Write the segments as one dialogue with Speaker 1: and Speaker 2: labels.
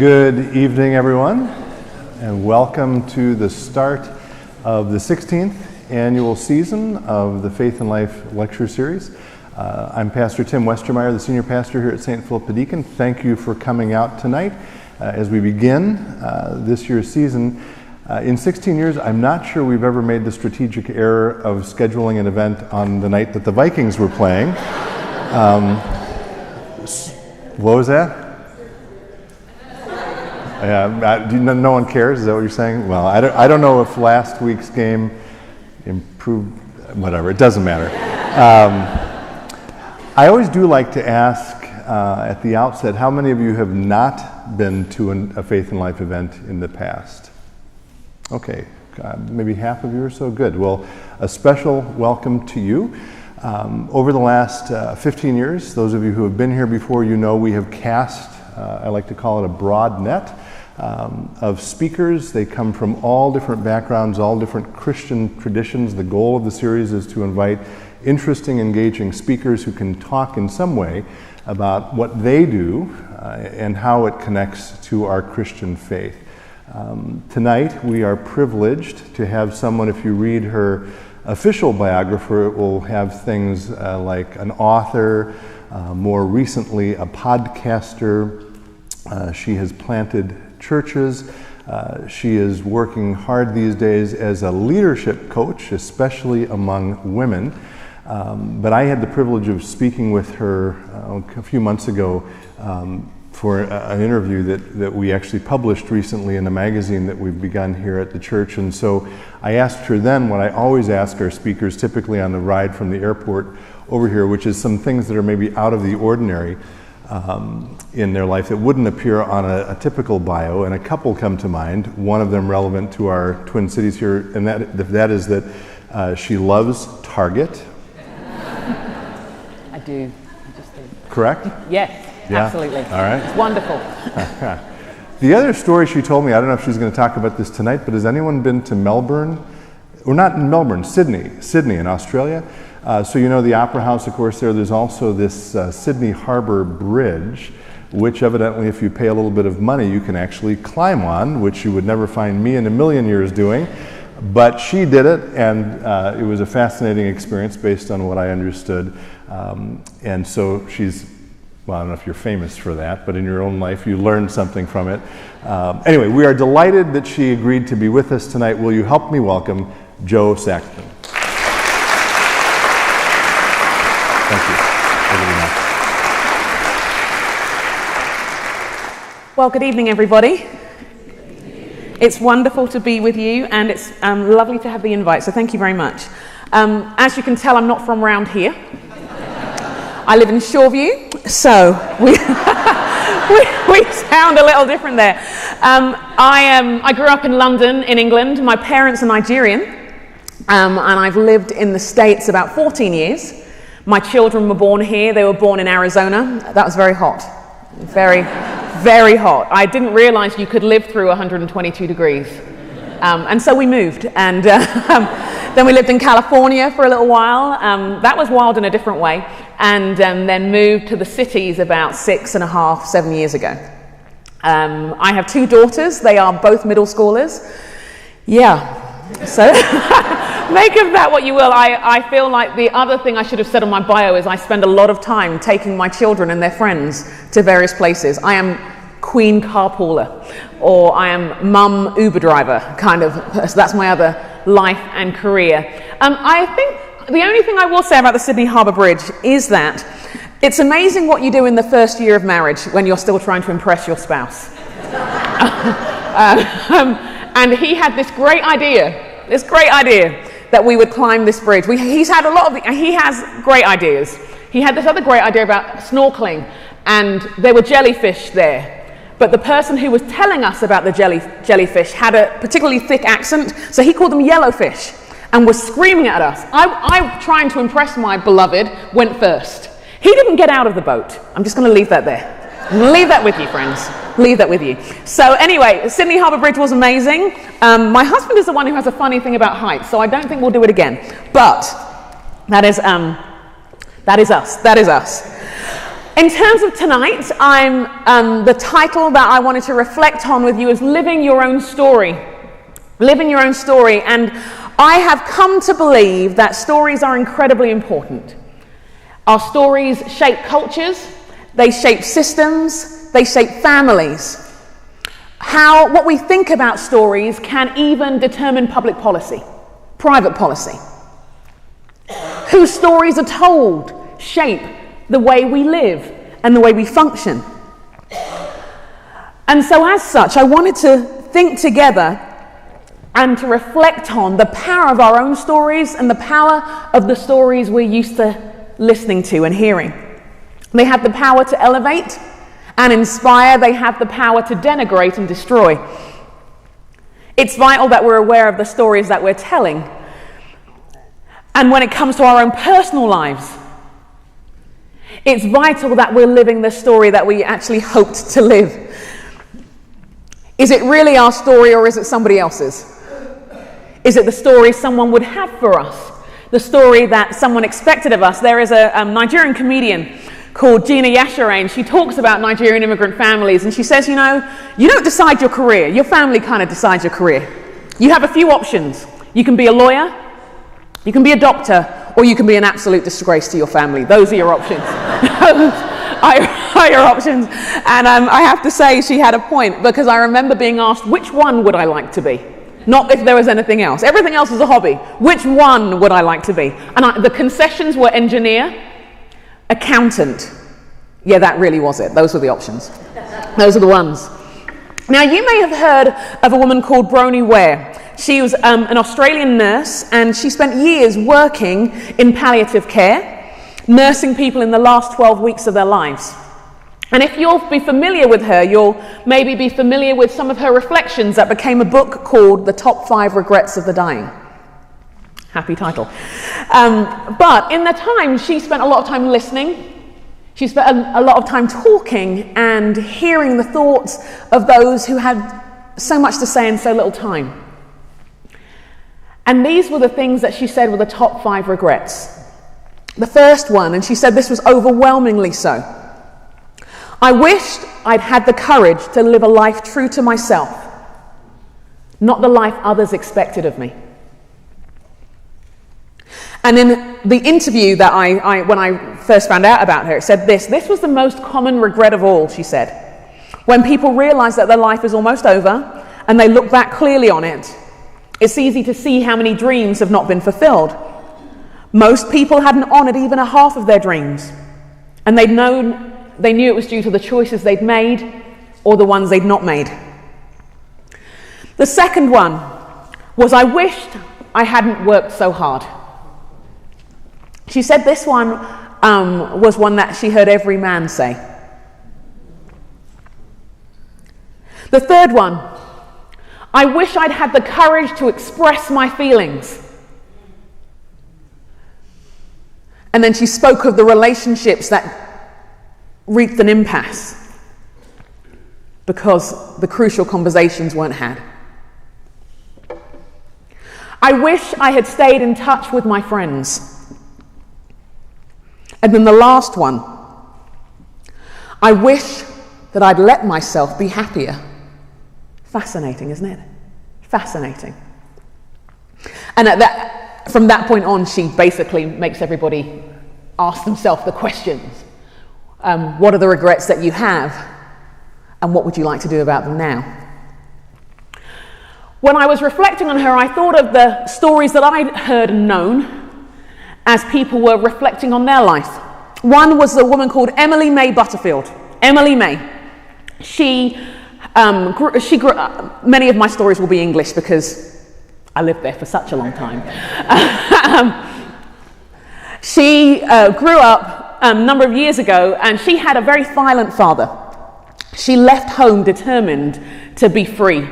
Speaker 1: Good evening, everyone, and welcome to the start of the 16th annual season of the Faith and Life Lecture Series. I'm Pastor Tim Westermeyer, the Senior Pastor here at St. Philip Deacon. Thank you for coming out tonight as we begin this year's season. In 16 years, I'm not sure we've ever made the strategic error of scheduling an event on the night that the Vikings were playing. What was that? No one cares? Is that what you're saying? Well, I don't know if last week's game improved, whatever, it doesn't matter. I always do like to ask at the outset, how many of you have not been to a Faith and Life event in the past? Okay, maybe half of you or so. Good. Well, a special welcome to you. Over the last 15 years, those of you who have been here before, you know we have cast, I like to call it a broad net, of speakers. They come from all different backgrounds, all different Christian traditions. The goal of the series is to invite interesting, engaging speakers who can talk in some way about what they do and how it connects to our Christian faith. Tonight, we are privileged to have someone, if you read her official biographer, it will have things like an author, more recently a podcaster. She has planted churches. She is working hard these days as a leadership coach, especially among women. But I had the privilege of speaking with her a few months ago for an interview that we actually published recently in a magazine that we've begun here at the church. And so I asked her then what I always ask our speakers, typically on the ride from the airport over here, which is some things that are maybe out of the ordinary in their life that wouldn't appear on a typical bio, and a couple come to mind, one of them relevant to our Twin Cities here, and that is that she loves Target.
Speaker 2: I do. I just do.
Speaker 1: Correct?
Speaker 2: Yes,
Speaker 1: yeah.
Speaker 2: Absolutely.
Speaker 1: All right.
Speaker 2: It's wonderful.
Speaker 1: The other story she told me, I don't know if she's going to talk about this tonight, but has anyone been to Melbourne? Or not in Melbourne, Sydney in Australia. So you know the Opera House, of course, there's also this Sydney Harbour Bridge, which evidently if you pay a little bit of money you can actually climb on, which you would never find me in a million years doing. But she did it, and it was a fascinating experience based on what I understood. And so she's, well, I don't know if you're famous for that, but in your own life you learned something from it. Anyway, we are delighted that she agreed to be with us tonight. Will you help me welcome Jo Saxton? Thank you.
Speaker 2: Well, good evening, everybody. It's wonderful to be with you, and it's lovely to have the invite, so thank you very much. As you can tell, I'm not from around here. I live in Shoreview, so we sound a little different there. I grew up in London, in England. My parents are Nigerian, and I've lived in the States about 14 years. My children were born here. They were born in Arizona. That was very hot. Very, very hot. I didn't realize you could live through 122 degrees. And so we moved. And then we lived in California for a little while. That was wild in a different way. And then moved to the cities about 6.5, 7 years ago. I have two daughters. They are both middle schoolers. Yeah. So make of that what you will. I feel like the other thing I should have said on my bio is I spend a lot of time taking my children and their friends to various places. I am queen carpooler, or I am mum Uber driver, kind of. So that's my other life and career. I think the only thing I will say about the Sydney Harbour Bridge is that it's amazing what you do in the first year of marriage when you're still trying to impress your spouse. And he had this great idea that we would climb this bridge. He has great ideas. He had this other great idea about snorkeling, and there were jellyfish there. But the person who was telling us about the jellyfish had a particularly thick accent, so he called them yellowfish and was screaming at us. I trying to impress my beloved, went first. He didn't get out of the boat. I'm just going to leave that there. Leave that with you, friends. Leave that with you. So anyway, Sydney Harbour Bridge was amazing. My husband is the one who has a funny thing about heights, so I don't think we'll do it again. But that is us. In terms of tonight, the title that I wanted to reflect on with you is Living Your Own Story. Living Your Own Story. And I have come to believe that stories are incredibly important. Our stories shape cultures, they shape systems, they shape families. What we think about stories can even determine public policy, private policy. Whose stories are told shape the way we live and the way we function. And so as such, I wanted to think together and to reflect on the power of our own stories and the power of the stories we're used to listening to and hearing. They have the power to elevate and inspire. They have the power to denigrate and destroy. It's vital that we're aware of the stories that we're telling. And when it comes to our own personal lives, it's vital that we're living the story that we actually hoped to live. Is it really our story, or is it somebody else's? Is it the story someone would have for us? The story that someone expected of us? There is a Nigerian comedian called Gina Yashere, and she talks about Nigerian immigrant families, and she says, you don't decide your career. Your family kind of decides your career. You have a few options. You can be a lawyer, you can be a doctor, or you can be an absolute disgrace to your family. Those are your options. Are your options. And I have to say she had a point, because I remember being asked, which one would I like to be? Not if there was anything else. Everything else is a hobby. Which one would I like to be? And the concessions were engineer, accountant. Yeah, that really was it. Those were the options. Those are the ones. Now, you may have heard of a woman called Bronnie Ware. She was an Australian nurse, and she spent years working in palliative care, nursing people in the last 12 weeks of their lives. And if you'll be familiar with her, you'll maybe be familiar with some of her reflections that became a book called The Top 5 Regrets of the Dying. Happy title. But in the time, she spent a lot of time listening. She spent a lot of time talking and hearing the thoughts of those who had so much to say in so little time. And these were the things that she said were the top 5 regrets. The first one, and she said this was overwhelmingly so: I wished I'd had the courage to live a life true to myself, not the life others expected of me. And in the interview that when I first found out about her, it said this was the most common regret of all, she said. When people realize that their life is almost over and they look back clearly on it, it's easy to see how many dreams have not been fulfilled. Most people hadn't honored even a half of their dreams, and they knew it was due to the choices they'd made or the ones they'd not made. The second one was, I wished I hadn't worked so hard. She said this one was one that she heard every man say. The third one, I wish I'd had the courage to express my feelings. And then she spoke of the relationships that reached an impasse because the crucial conversations weren't had. I wish I had stayed in touch with my friends. And then the last one, I wish that I'd let myself be happier. Fascinating, isn't it? Fascinating. And from that point on, she basically makes everybody ask themselves the questions. What are the regrets that you have? And what would you like to do about them now? When I was reflecting on her, I thought of the stories that I'd heard and known as people were reflecting on their life. One was a woman called May Butterfield. Emily May. She grew up, many of my stories will be English because I lived there for such a long time. She grew up a number of years ago, and she had a very violent father. She left home determined to be free.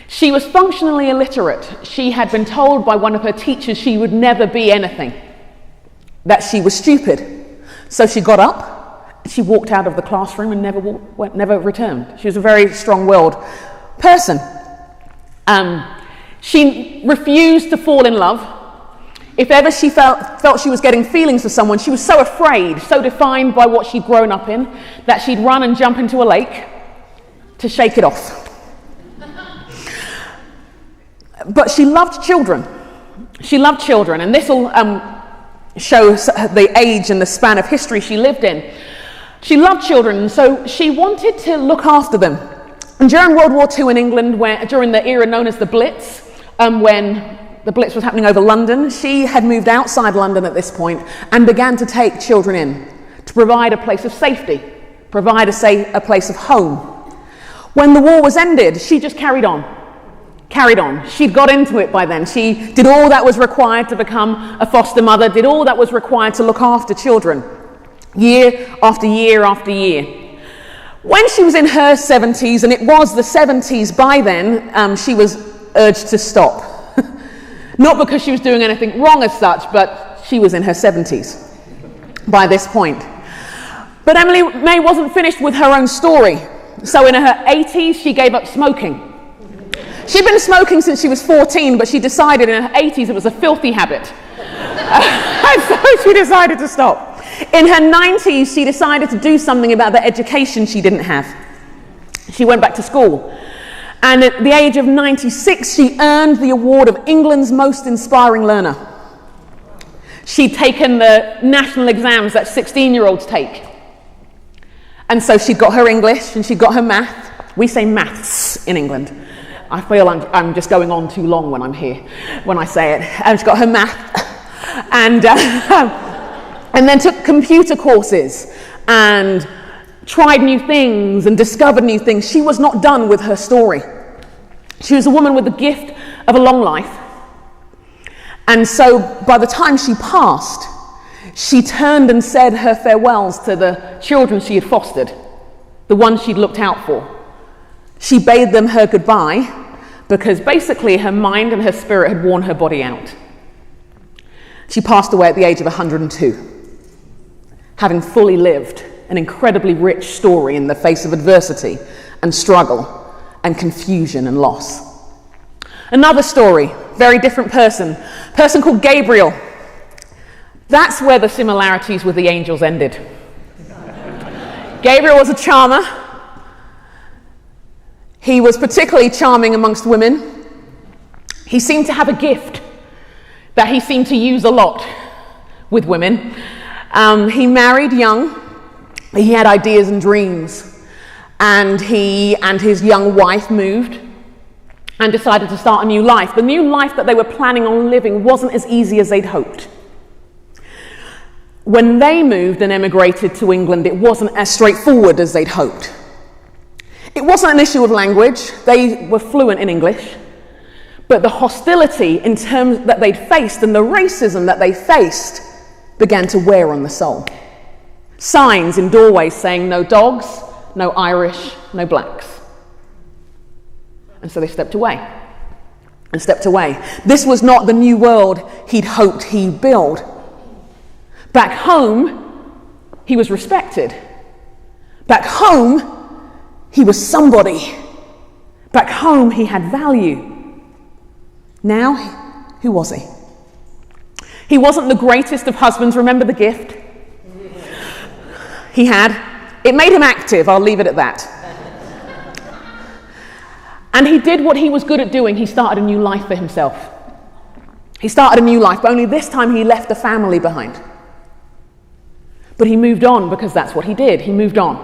Speaker 2: She was functionally illiterate. She had been told by one of her teachers she would never be anything, that she was stupid. So she got up, she walked out of the classroom and never returned. She was a very strong-willed person. She refused to fall in love. If ever she felt she was getting feelings for someone, she was so afraid, so defined by what she'd grown up in, that she'd run and jump into a lake to shake it off. But she loved children. She loved children, and this will show the age and the span of history she lived in. She loved children, and so she wanted to look after them. And during World War II in England, during the era known as the Blitz, when the Blitz was happening over London, she had moved outside London at this point and began to take children in to provide a place of safety, provide a place of home. When the war was ended, she just carried on. She'd got into it by then. She did all that was required to become a foster mother, did all that was required to look after children, year after year after year. When she was in her 70s, and it was the 70s by then, she was urged to stop. Not because she was doing anything wrong as such, but she was in her 70s by this point. But Emily May wasn't finished with her own story. So in her 80s, she gave up smoking. She'd been smoking since she was 14, but she decided in her 80s it was a filthy habit. And so she decided to stop. In her 90s, she decided to do something about the education she didn't have. She went back to school. And at the age of 96, she earned the award of England's most inspiring learner. She'd taken the national exams that 16-year-olds take. And so she'd got her English and she'd got her math. We say maths in England. I feel I'm just going on too long when I'm here, when I say it. And she got her math and then took computer courses and tried new things and discovered new things. She was not done with her story. She was a woman with the gift of a long life. And so by the time she passed, she turned and said her farewells to the children she had fostered, the ones she'd looked out for. She bade them her goodbye because basically her mind and her spirit had worn her body out. She passed away at the age of 102, having fully lived an incredibly rich story in the face of adversity and struggle and confusion and loss. Another story, very different person called Gabriel. That's where the similarities with the angels ended. Gabriel was a charmer. He was particularly charming amongst women. He seemed to have a gift that he seemed to use a lot with women. He married young. He had ideas and dreams. And he and his young wife moved and decided to start a new life. The new life that they were planning on living wasn't as easy as they'd hoped. When they moved and emigrated to England, it wasn't as straightforward as they'd hoped. It wasn't an issue of language. They were fluent in English. But the hostility in terms that they'd faced and the racism that they faced began to wear on the soul. Signs in doorways saying no dogs, no Irish, no blacks. And so they stepped away. This was not the new world he'd hoped he'd build. Back home, he was respected. Back home, he was somebody. Back home, he had value. Now, who was he? He wasn't the greatest of husbands. Remember the gift he had? It made him active. I'll leave it at that. And he did what he was good at doing. He started a new life for himself. He started a new life, but only this time he left the family behind. But he moved on because that's what he did. He moved on.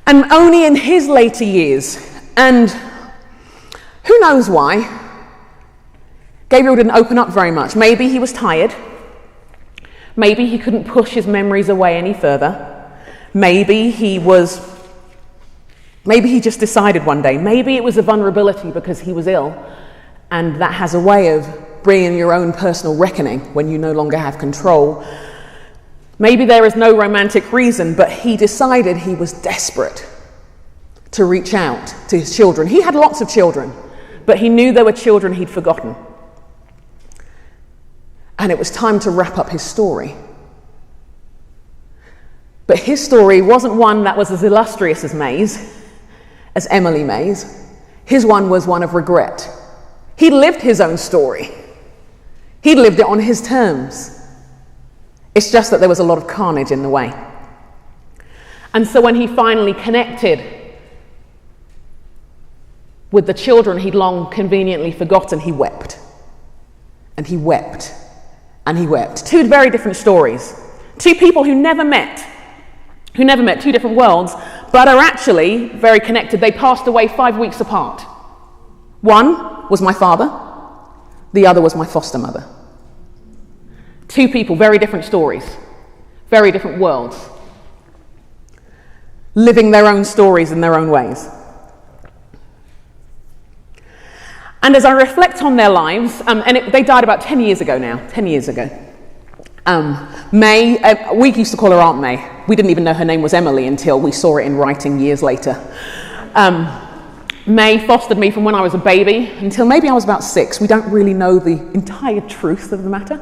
Speaker 2: And only in his later years, and who knows why, Gabriel didn't open up very much. Maybe he was tired. Maybe he couldn't push his memories away any further. Maybe he just decided one day. Maybe it was a vulnerability because he was ill, and that has a way of bringing your own personal reckoning when you no longer have control. Maybe there is no romantic reason, but he decided he was desperate to reach out to his children. He had lots of children, but he knew there were children he'd forgotten. And it was time to wrap up his story. But his story wasn't one that was as illustrious as May's, as Emily May's. His one was one of regret. He lived his own story. He'd lived it on his terms. It's just that there was a lot of carnage in the way. And so when he finally connected with the children he'd long conveniently forgotten, he wept. And he wept. And he wept. Two very different stories. Two people who never met, two different worlds, but are actually very connected. They passed away 5 weeks apart. One was my father, the other was my foster mother. Two people, very different stories, very different worlds, living their own stories in their own ways. And as I reflect on their lives, they died about 10 years ago now, 10 years ago. May, we used to call her Aunt May. We didn't even know her name was Emily until we saw it in writing years later. May fostered me from when I was a baby until maybe I was about 6. We don't really know the entire truth of the matter.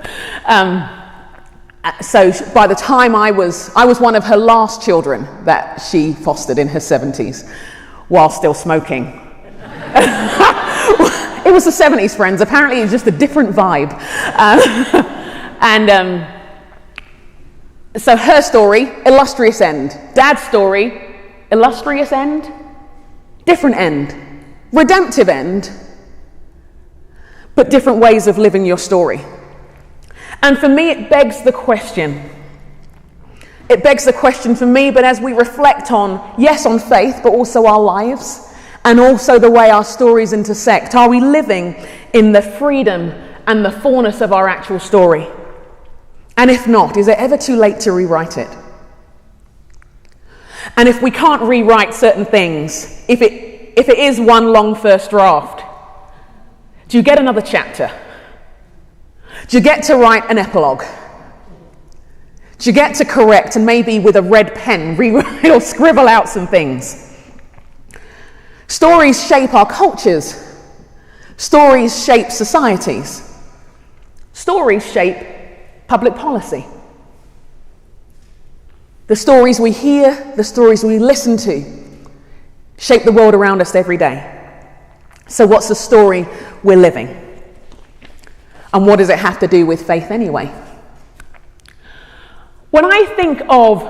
Speaker 2: So by the time I was one of her last children that she fostered in her 70s while still smoking. It was the 70s, friends. Apparently it was just a different vibe. So her story, illustrious end. Dad's story, illustrious end, different end. Redemptive end, but different ways of living your story. And for me, it begs the question. It begs the question for me, but as we reflect on, yes, on faith, but also our lives, and also the way our stories intersect, are we living in the freedom and the fullness of our actual story? And if not, is it ever too late to rewrite it? And if we can't rewrite certain things, if it is one long first draft, do you get another chapter? Do you get to write an epilogue? Do you get to correct and maybe with a red pen rewrite or scribble out some things? Stories shape our cultures. Stories shape societies. Stories shape public policy. The stories we hear, the stories we listen to, shape the world around us every day. So what's the story we're living? And what does it have to do with faith anyway? When I think of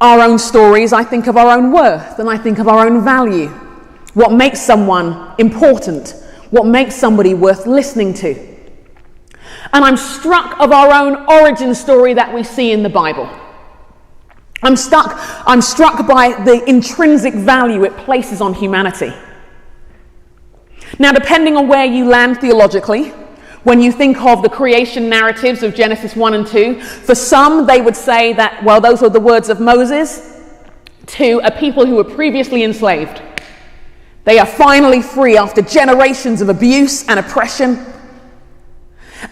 Speaker 2: our own stories, I think of our own worth and I think of our own value. What makes someone important? What makes somebody worth listening to? And I'm struck of our own origin story that we see in the Bible. I'm struck by the intrinsic value it places on humanity. Now, depending on where you land theologically, when you think of the creation narratives of Genesis 1 and 2, for some they would say that, well, those were the words of Moses to a people who were previously enslaved. They are finally free after generations of abuse and oppression.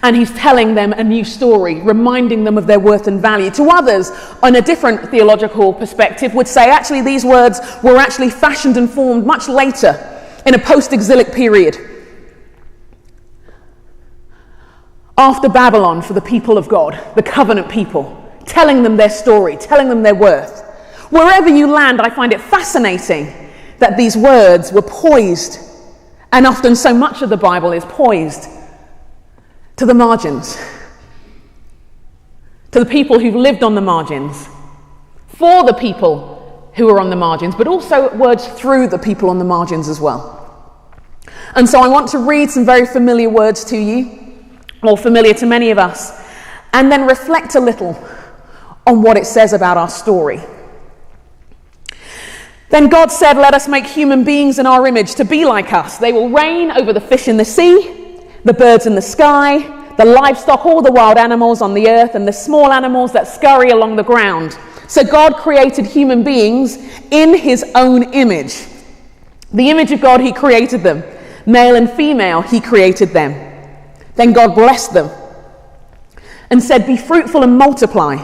Speaker 2: And he's telling them a new story, reminding them of their worth and value. To others, on a different theological perspective, would say actually these words were actually fashioned and formed much later in a post-exilic period. After Babylon for the people of God, the covenant people, telling them their story, telling them their worth. Wherever you land, I find it fascinating that these words were poised, and often so much of the Bible is poised to the margins, to the people who've lived on the margins, for the people who are on the margins, but also words through the people on the margins as well. And so I want to read some very familiar words to you, or familiar to many of us, and then reflect a little on what it says about our story. Then God said, "Let us make human beings in our image to be like us. They will reign over the fish in the sea, the birds in the sky, the livestock, all the wild animals on the earth, and the small animals that scurry along the ground." So God created human beings in his own image. The image of God, he created them. Male and female, he created them. Then God blessed them and said, "Be fruitful and multiply.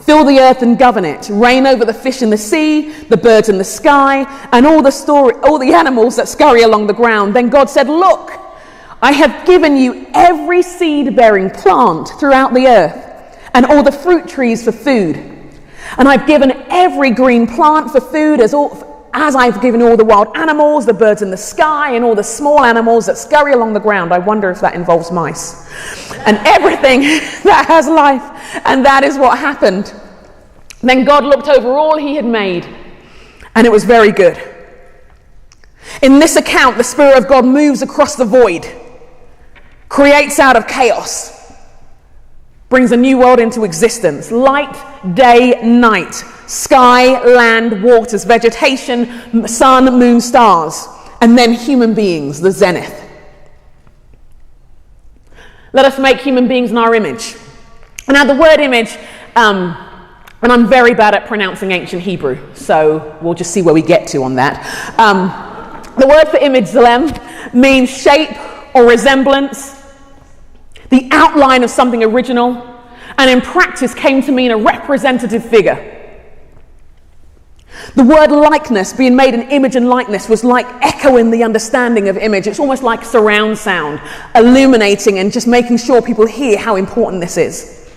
Speaker 2: Fill the earth and govern it. Reign over the fish in the sea, the birds in the sky, and all the animals that scurry along the ground." Then God said, "Look, I have given you every seed-bearing plant throughout the earth, and all the fruit trees for food. And I've given every green plant for food as I've given all the wild animals, the birds in the sky, and all the small animals that scurry along the ground." I wonder if that involves mice. and everything that has life. And that is what happened. Then God looked over all he had made, and it was very good. In this account, the Spirit of God moves across the void, creates out of chaos, brings a new world into existence. Light, day, night, sky, land, waters, vegetation, sun, moon, stars, and then human beings, the zenith. Let us make human beings in our image. Now the word image, and I'm very bad at pronouncing ancient Hebrew, so we'll just see where we get to on that. The word for image, zelem, means shape or resemblance, the outline of something original, and in practice came to mean a representative figure. The word likeness, being made in image and likeness, was like echoing the understanding of image. It's almost like surround sound, illuminating and just making sure people hear how important this is.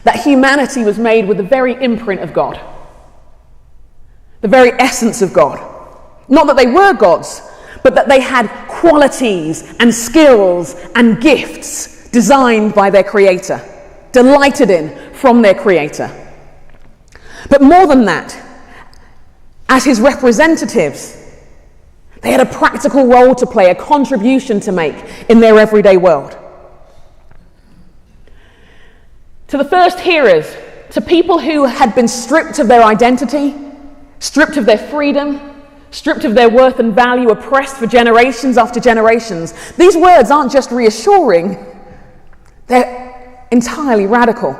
Speaker 2: That humanity was made with the very imprint of God, the very essence of God. Not that they were gods, but that they had qualities and skills and gifts designed by their Creator, delighted in from their Creator. But more than that, as his representatives, they had a practical role to play, a contribution to make in their everyday world. To the first hearers, to people who had been stripped of their identity, stripped of their freedom, stripped of their worth and value, oppressed for generations after generations, these words aren't just reassuring, they're entirely radical.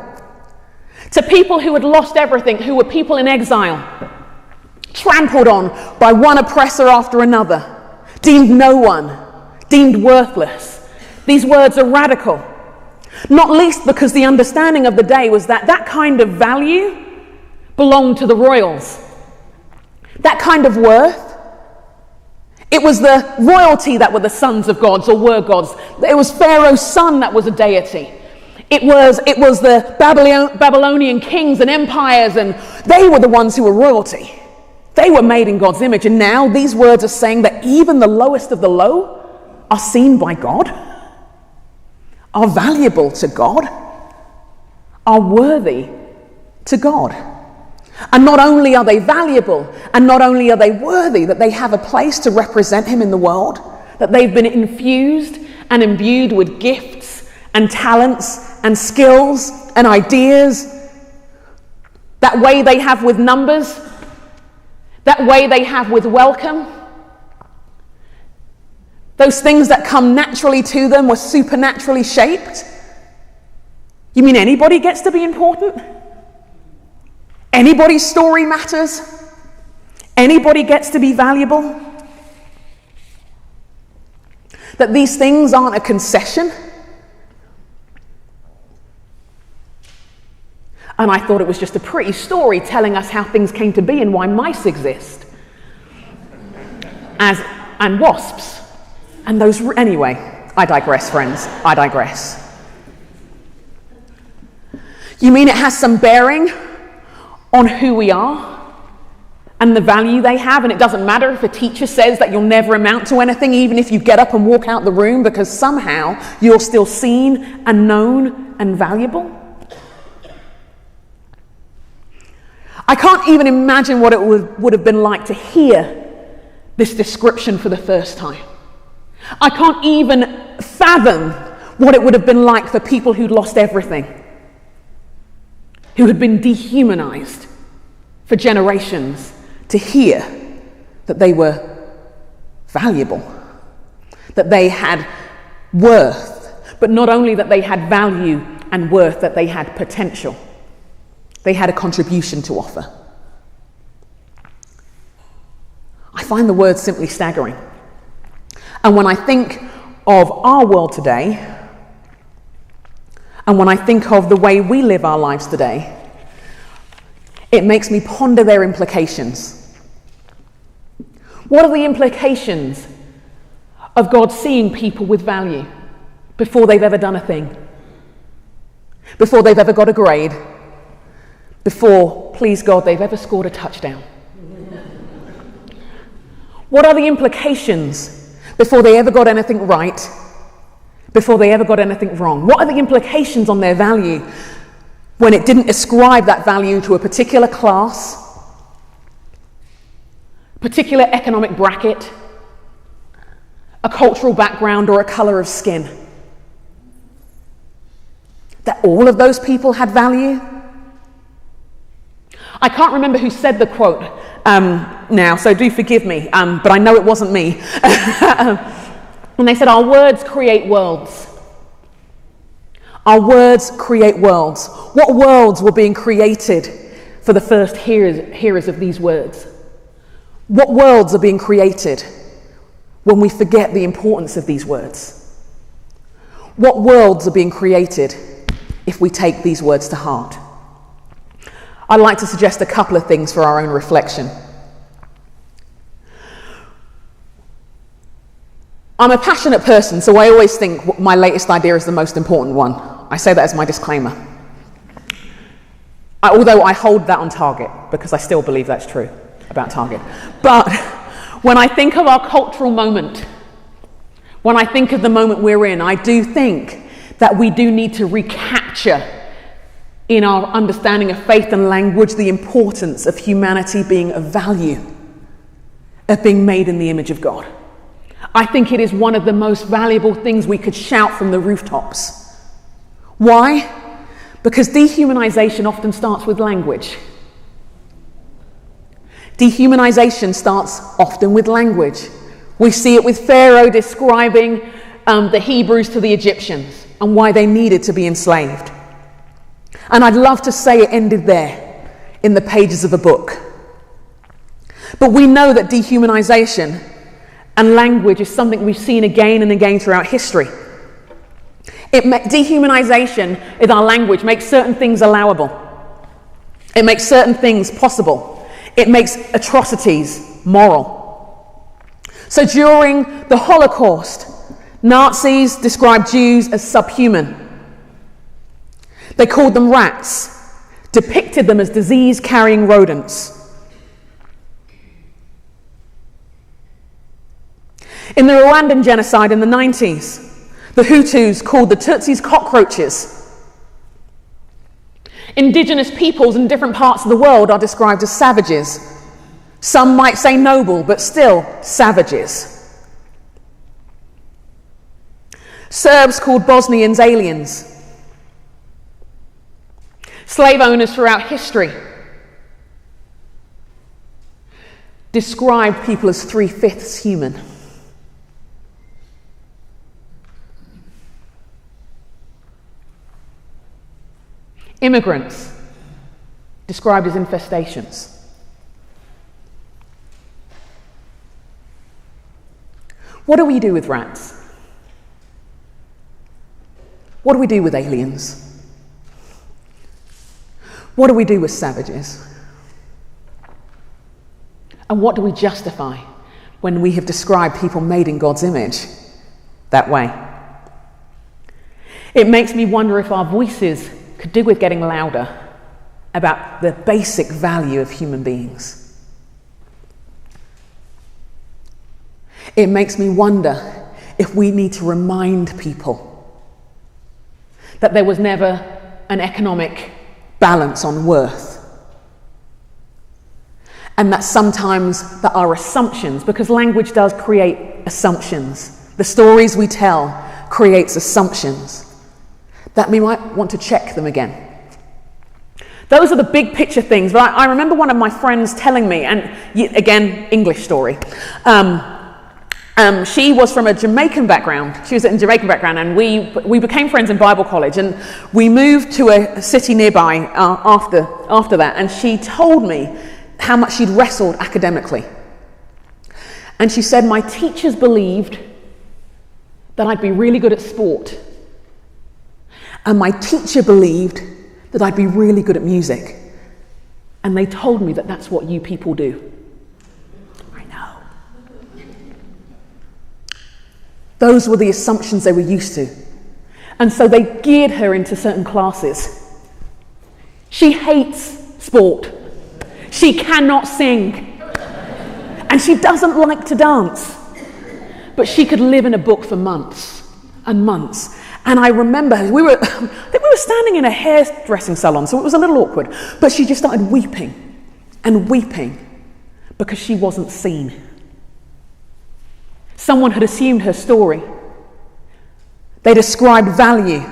Speaker 2: To people who had lost everything, who were people in exile, trampled on by one oppressor after another, deemed no one, deemed worthless, these words are radical. Not least because the understanding of the day was that that kind of value belonged to the royals. That kind of worth, it was the royalty that were the sons of gods or were gods. It was Pharaoh's son that was a deity. It was the Babylonian kings and empires, and they were the ones who were royalty. They were made in God's image, and now these words are saying that even the lowest of the low are seen by God, are valuable to God, are worthy to God. And not only are they valuable, and not only are they worthy, that they have a place to represent him in the world, that they've been infused and imbued with gifts and talents and skills and ideas, that way they have with numbers, that way they have with welcome. Those things that come naturally to them were supernaturally shaped. You mean anybody gets to be important? Anybody's story matters? Anybody gets to be valuable? That these things aren't a concession? And I thought it was just a pretty story telling us how things came to be and why mice exist. And wasps. And those, anyway, I digress, friends, I digress. You mean it has some bearing on who we are and the value they have, and it doesn't matter if a teacher says that you'll never amount to anything, even if you get up and walk out the room, because somehow you're still seen and known and valuable? I can't even imagine what it would have been like to hear this description for the first time. I can't even fathom what it would have been like for people who'd lost everything, who had been dehumanized for generations, to hear that they were valuable, that they had worth, but not only that they had value and worth, that they had potential. They had a contribution to offer. I find the word simply staggering. And when I think of our world today, and when I think of the way we live our lives today, it makes me ponder their implications. What are the implications of God seeing people with value before they've ever done a thing? Before they've ever got a grade? Before, please God, they've ever scored a touchdown? What are the implications before they ever got anything right? before they ever got anything wrong? What are the implications on their value when it didn't ascribe that value to a particular class, particular economic bracket, a cultural background, or a color of skin? That all of those people had value? I can't remember who said the quote now, so do forgive me, but I know it wasn't me. And they said, our words create worlds. Our words create worlds. What worlds were being created for the first hearers of these words? What worlds are being created when we forget the importance of these words? What worlds are being created if we take these words to heart? I'd like to suggest a couple of things for our own reflection. I'm a passionate person, so I always think my latest idea is the most important one. I say that as my disclaimer. Although I hold that on target, because I still believe that's true about Target. But when I think of our cultural moment, when I think of the moment we're in, I do think that we do need to recapture in our understanding of faith and language the importance of humanity being of value, of being made in the image of God. I think it is one of the most valuable things we could shout from the rooftops. Why? Because dehumanization often starts with language. Dehumanization starts often with language. We see it with Pharaoh describing the Hebrews to the Egyptians and why they needed to be enslaved. And I'd love to say it ended there in the pages of a book. But we know that dehumanization and language is something we've seen again and again throughout history. Dehumanization in our language makes certain things allowable. It makes certain things possible. It makes atrocities moral. So during the Holocaust, Nazis described Jews as subhuman. They called them rats, depicted them as disease-carrying rodents. In the Rwandan genocide in the 90s, the Hutus called the Tutsis cockroaches. Indigenous peoples in different parts of the world are described as savages. Some might say noble, but still savages. Serbs called Bosnians aliens. Slave owners throughout history described people as 3/5 human. Immigrants described as infestations. What do we do with rats? What do we do with aliens? What do we do with savages? And what do we justify when we have described people made in God's image that way? It makes me wonder if our voices could do with getting louder about the basic value of human beings. It makes me wonder if we need to remind people that there was never an economic balance on worth. And that sometimes that our assumptions, because language does create assumptions, the stories we tell creates assumptions, that we might want to check them again. Those are the big picture things. But I remember one of my friends telling me, and again, English story. She was from a Jamaican background. She was in a Jamaican background, and we became friends in Bible college, and we moved to a city nearby after that. And she told me how much she'd wrestled academically. And she said, my teachers believed that I'd be really good at sport. And my teacher believed that I'd be really good at music. And they told me that that's what you people do. I know. Those were the assumptions they were used to. And so they geared her into certain classes. She hates sport. She cannot sing. And she doesn't like to dance. But she could live in a book for months and months. And I remember I think we were standing in a hairdressing salon, so it was a little awkward. But she just started weeping and weeping because she wasn't seen. Someone had assumed her story. They'd ascribed value.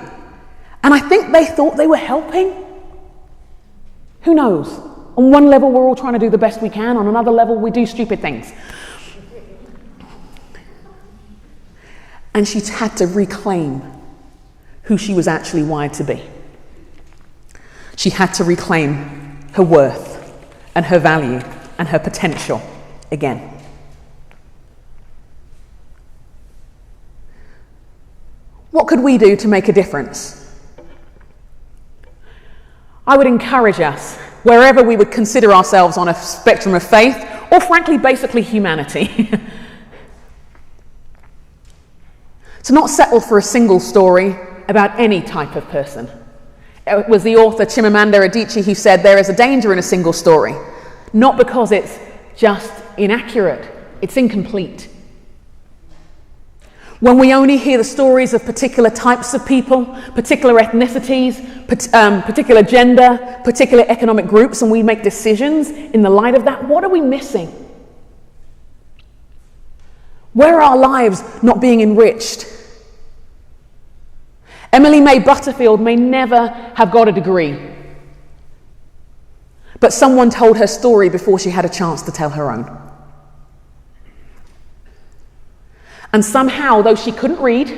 Speaker 2: And I think they thought they were helping. Who knows? On one level, we're all trying to do the best we can. On another level, we do stupid things. And she had to reclaim who she was actually wired to be. She had to reclaim her worth and her value and her potential again. What could we do to make a difference? I would encourage us, wherever we would consider ourselves on a spectrum of faith, or frankly, basically humanity, to not settle for a single story about any type of person. It was the author Chimamanda Adichie who said there is a danger in a single story, not because it's just inaccurate, it's incomplete. When we only hear the stories of particular types of people, particular ethnicities, particular gender, particular economic groups, and we make decisions in the light of that, what are we missing? Where are our lives not being enriched? Emily May Butterfield may never have got a degree, but someone told her story before she had a chance to tell her own. And somehow, though she couldn't read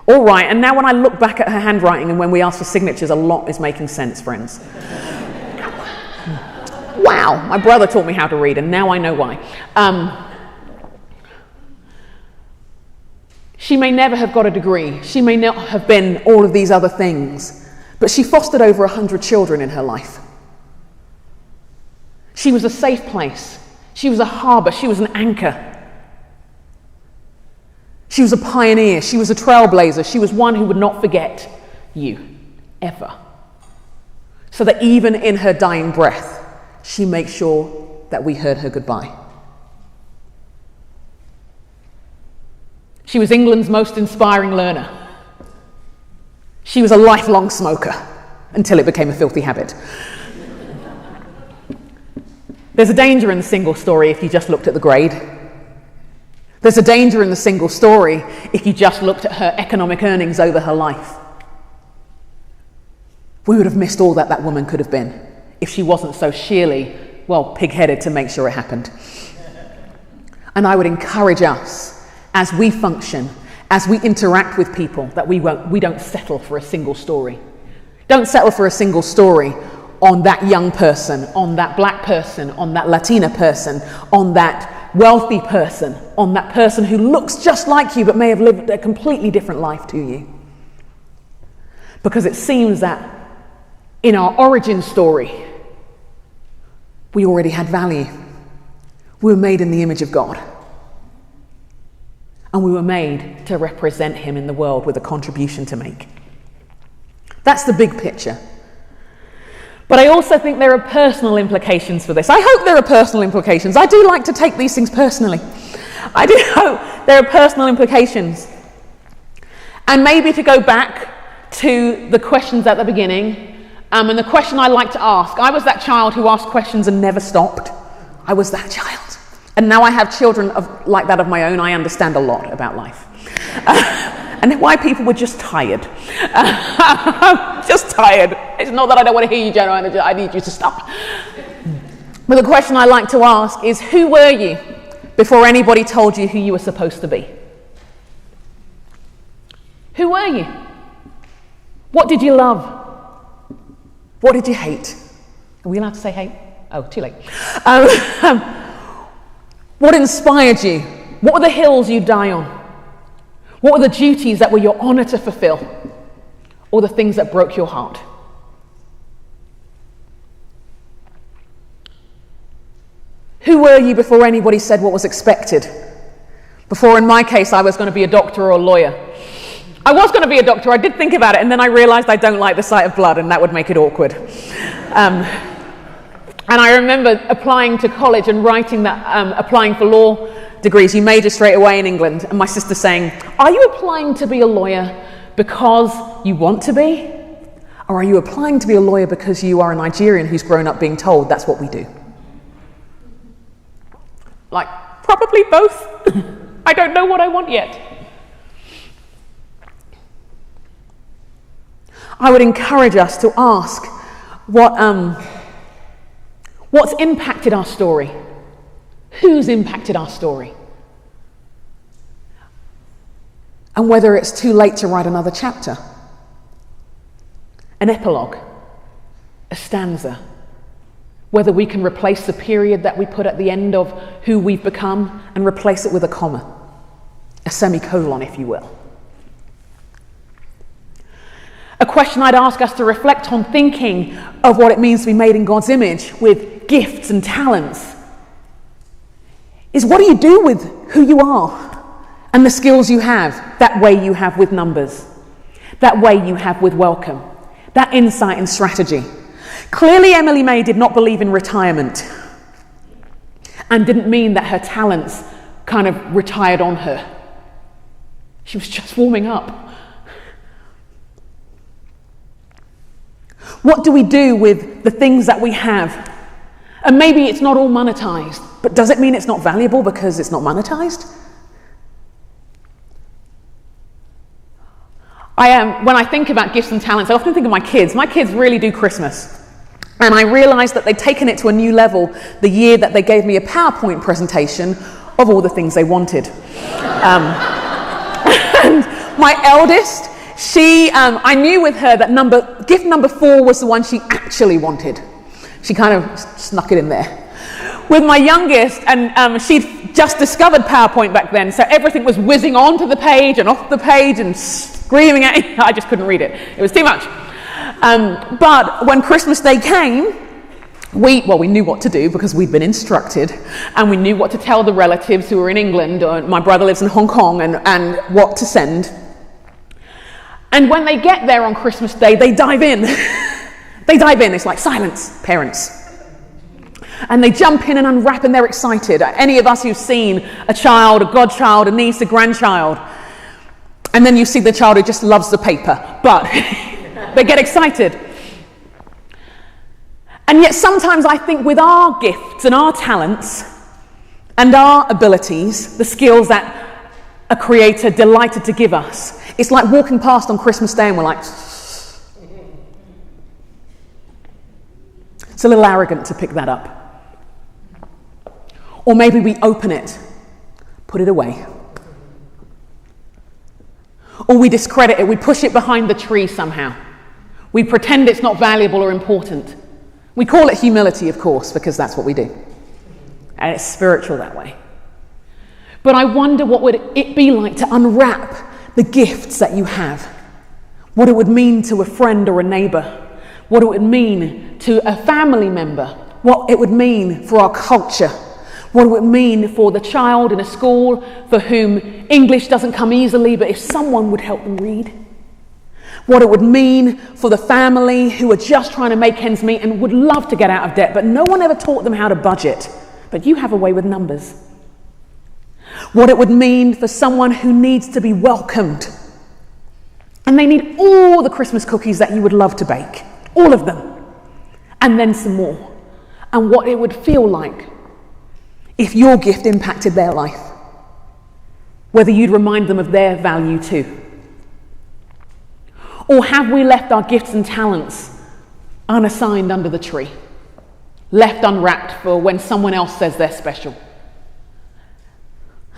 Speaker 2: or write, and now when I look back at her handwriting and when we ask for signatures, a lot is making sense, friends. Wow, my brother taught me how to read, and now I know why. She may never have got a degree. She may not have been all of these other things, but she fostered over 100 children in her life. She was a safe place. She was a harbour. She was an anchor. She was a pioneer. She was a trailblazer. She was one who would not forget you, ever. So that even in her dying breath, she makes sure that we heard her goodbye. She was England's most inspiring learner. She was a lifelong smoker until it became a filthy habit. There's a danger in the single story if you just looked at the grade. There's a danger in the single story if you just looked at her economic earnings over her life. We would have missed all that woman could have been if she wasn't so sheerly, pig-headed to make sure it happened. And I would encourage us, as we function, as we interact with people, that we don't settle for a single story. Don't settle for a single story on that young person, on that black person, on that Latina person, on that wealthy person, on that person who looks just like you but may have lived a completely different life to you. Because it seems that in our origin story, we already had value. We were made in the image of God. And we were made to represent him in the world with a contribution to make. That's the big picture. But I also think there are personal implications for this. I hope there are personal implications. I do like to take these things personally. I do hope there are personal implications. And maybe to go back to the questions at the beginning, and the question I like to ask. I was that child who asked questions and never stopped. I was that child. And now I have children like that of my own. I understand a lot about life. And why people were just tired. Just tired. It's not that I don't want to hear you, Jenna, I need you to stop. But the question I like to ask is, who were you before anybody told you who you were supposed to be? Who were you? What did you love? What did you hate? Are we allowed to say hate? Oh, too late. What inspired you? What were the hills you die on? What were the duties that were your honor to fulfill? Or the things that broke your heart? Who were you before anybody said what was expected? Before, in my case, I was going to be a doctor or a lawyer. I was going to be a doctor. I did think about it, and then I realized I don't like the sight of blood, and that would make it awkward. And I remember applying to college and writing that, applying for law degrees. You major straight away in England. And my sister saying, are you applying to be a lawyer because you want to be? Or are you applying to be a lawyer because you are a Nigerian who's grown up being told that's what we do? Like, probably both. I don't know what I want yet. I would encourage us to ask what's impacted our story? Who's impacted our story? And whether it's too late to write another chapter, an epilogue, a stanza, whether we can replace the period that we put at the end of who we've become and replace it with a comma, a semicolon, if you will. A question I'd ask us to reflect on, thinking of what it means to be made in God's image with gifts and talents, is what do you do with who you are and the skills you have, that way you have with numbers, that way you have with welcome, that insight and strategy. Clearly, Emily May did not believe in retirement and didn't mean that her talents kind of retired on her. She was just warming up. What do we do with the things that we have? And maybe it's not all monetized, but does it mean it's not valuable because it's not monetized? When I think about gifts and talents, I often think of my kids. My kids really do Christmas. And I realized that they'd taken it to a new level the year that they gave me a PowerPoint presentation of all the things they wanted. And my eldest, I knew with her that gift number 4 was the one she actually wanted. She kind of snuck it in there. With my youngest, and she'd just discovered PowerPoint back then, so everything was whizzing onto the page and off the page and screaming at me. I just couldn't read it. It was too much. But when Christmas Day came, we knew what to do because we'd been instructed, and we knew what to tell the relatives who were in England. My brother lives in Hong Kong, and what to send. And when they get there on Christmas Day, they dive in. They dive in. It's like, silence, parents. And they jump in and unwrap, and they're excited. Any of us who've seen a child, a godchild, a niece, a grandchild, and then you see the child who just loves the paper, but they get excited. And yet sometimes I think with our gifts and our talents and our abilities, the skills that a creator delighted to give us, it's like walking past on Christmas Day and we're like, it's a little arrogant to pick that up. Or maybe we open it, put it away. Or we discredit it, we push it behind the tree somehow. We pretend it's not valuable or important. We call it humility, of course, because that's what we do. And it's spiritual that way. But I wonder what would it be like to unwrap the gifts that you have. What it would mean to a friend or a neighbor. What it would mean to a family member. What it would mean for our culture. What it would mean for the child in a school for whom English doesn't come easily, but if someone would help them read. What it would mean for the family who are just trying to make ends meet and would love to get out of debt, but no one ever taught them how to budget. But you have a way with numbers. What it would mean for someone who needs to be welcomed. And they need all the Christmas cookies that you would love to bake. All of them. And then some more. And what it would feel like if your gift impacted their life. Whether you'd remind them of their value too. Or have we left our gifts and talents unassigned under the tree? Left unwrapped for when someone else says they're special?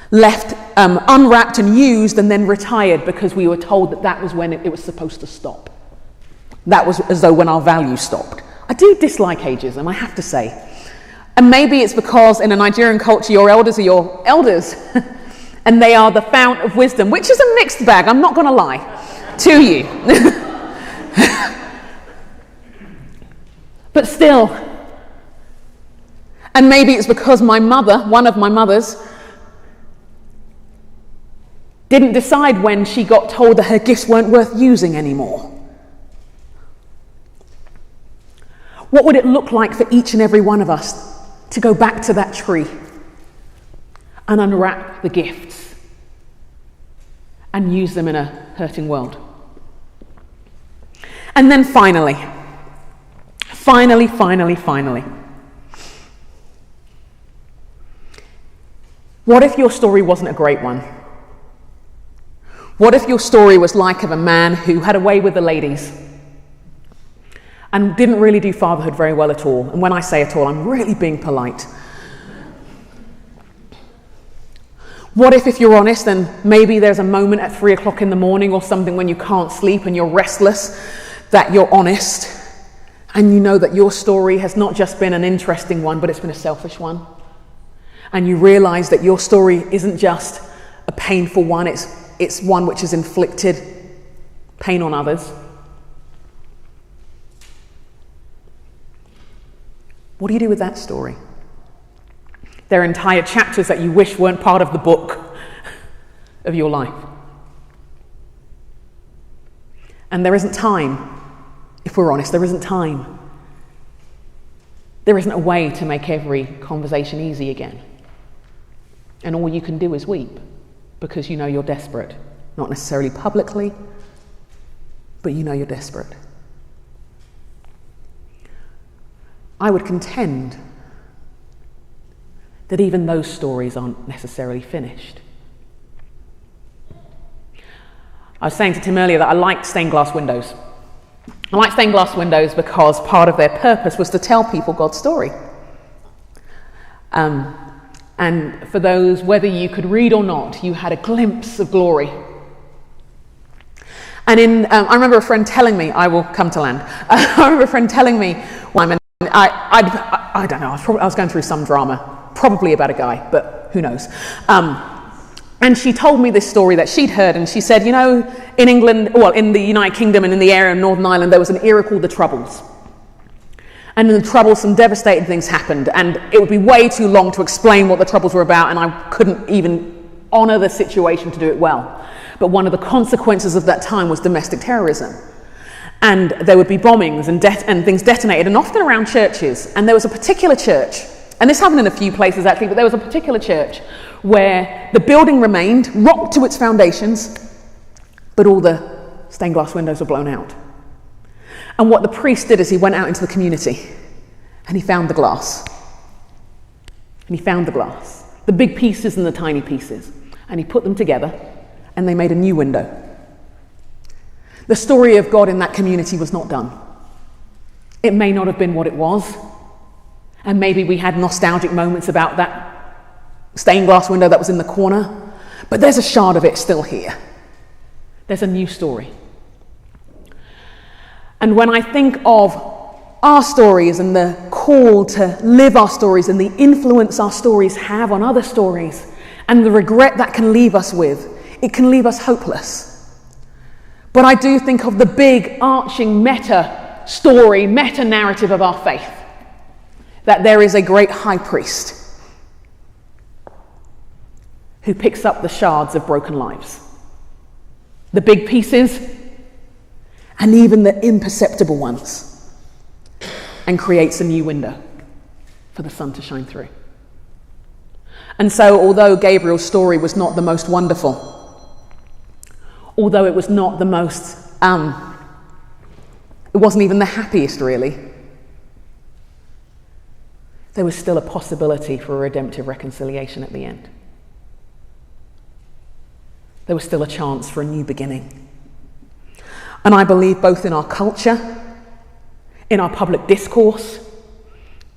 Speaker 2: Left unwrapped and used and then retired because we were told that was when it was supposed to stop. That was as though when our value stopped. I do dislike ageism, I have to say. And maybe it's because in a Nigerian culture, your elders are your elders. And they are the fount of wisdom, which is a mixed bag, I'm not going to lie to you. But still. And maybe it's because my mother, one of my mothers, didn't decide when she got told that her gifts weren't worth using anymore. What would it look like for each and every one of us to go back to that tree and unwrap the gifts and use them in a hurting world. And then finally, what if your story wasn't a great one? What if your story was like of a man who had a way with the ladies and didn't really do fatherhood very well at all? And when I say at all, I'm really being polite. What if you're honest, and maybe there's a moment at 3 o'clock in the morning or something when you can't sleep and you're restless, that you're honest and you know that your story has not just been an interesting one, but it's been a selfish one. And you realize that your story isn't just a painful one, it's one which has inflicted pain on others. What do you do with that story? There are entire chapters that you wish weren't part of the book of your life. And there isn't time, if we're honest, there isn't time. There isn't a way to make every conversation easy again. And all you can do is weep, because you know you're desperate. Not necessarily publicly, but you know you're desperate. I would contend that even those stories aren't necessarily finished. I was saying to Tim earlier that I liked stained glass windows. I like stained glass windows because part of their purpose was to tell people God's story. And for those, whether you could read or not, you had a glimpse of glory. And I remember a friend telling me, I will come to land. I remember a friend telling me, I don't know, I was going through some drama, probably about a guy, but who knows. And she told me this story that she'd heard, and she said, you know, in England, well, in the United Kingdom and in the area of Northern Ireland, there was an era called the Troubles. And in the Troubles, some devastating things happened, and it would be way too long to explain what the Troubles were about, and I couldn't even honour the situation to do it well. But one of the consequences of that time was domestic terrorism. And there would be bombings and things detonated, and often around churches. And there was a particular church, and this happened in a few places actually, but there was a particular church where the building remained, rocked to its foundations, but all the stained glass windows were blown out. And what the priest did is he went out into the community and he found the glass. And he found the glass, the big pieces and the tiny pieces, and he put them together and they made a new window. The story of God in that community was not done. It may not have been what it was, and maybe we had nostalgic moments about that stained glass window that was in the corner, but there's a shard of it still here. There's a new story. And when I think of our stories and the call to live our stories and the influence our stories have on other stories and the regret that can leave us with, it can leave us hopeless. But I do think of the big arching meta story, meta narrative of our faith, that there is a great high priest who picks up the shards of broken lives, the big pieces and even the imperceptible ones, and creates a new window for the sun to shine through. And so although Gabriel's story was not the most wonderful, although it was not the most, it wasn't even the happiest really, there was still a possibility for a redemptive reconciliation at the end. There was still a chance for a new beginning. And I believe both in our culture, in our public discourse,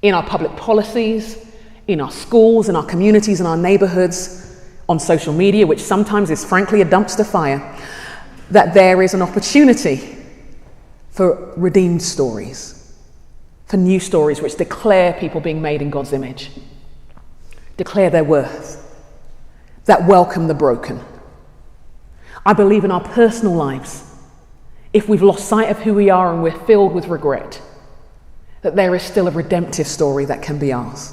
Speaker 2: in our public policies, in our schools, in our communities, in our neighbourhoods, on social media, which sometimes is frankly a dumpster fire, that there is an opportunity for redeemed stories, for new stories which declare people being made in God's image, declare their worth, that welcome the broken. I believe in our personal lives, if we've lost sight of who we are and we're filled with regret, that there is still a redemptive story that can be ours.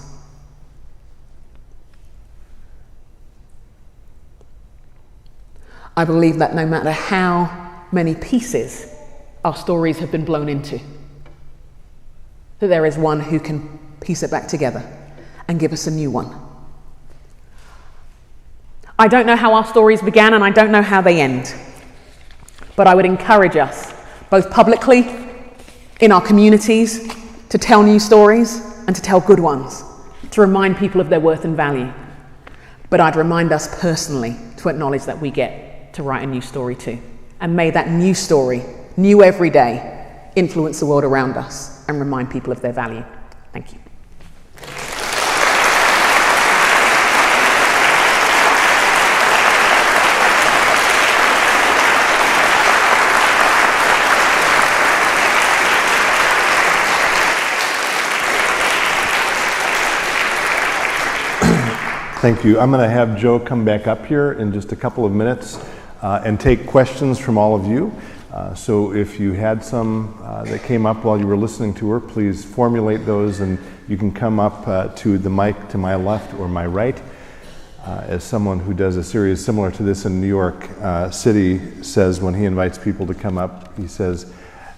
Speaker 2: I believe that no matter how many pieces our stories have been blown into, that there is one who can piece it back together and give us a new one. I don't know how our stories began, and I don't know how they end. But I would encourage us, both publicly, in our communities, to tell new stories and to tell good ones, to remind people of their worth and value. But I'd remind us personally to acknowledge that we get to write a new story too. And may that new story, new every day, influence the world around us and remind people of their value. Thank you.
Speaker 1: Thank you. I'm going to have Joe come back up here in just a couple of minutes and take questions from all of you. So if you had some that came up while you were listening to her, please formulate those, and you can come up to the mic to my left or my right. As someone who does a series similar to this in New York City says when he invites people to come up, he says,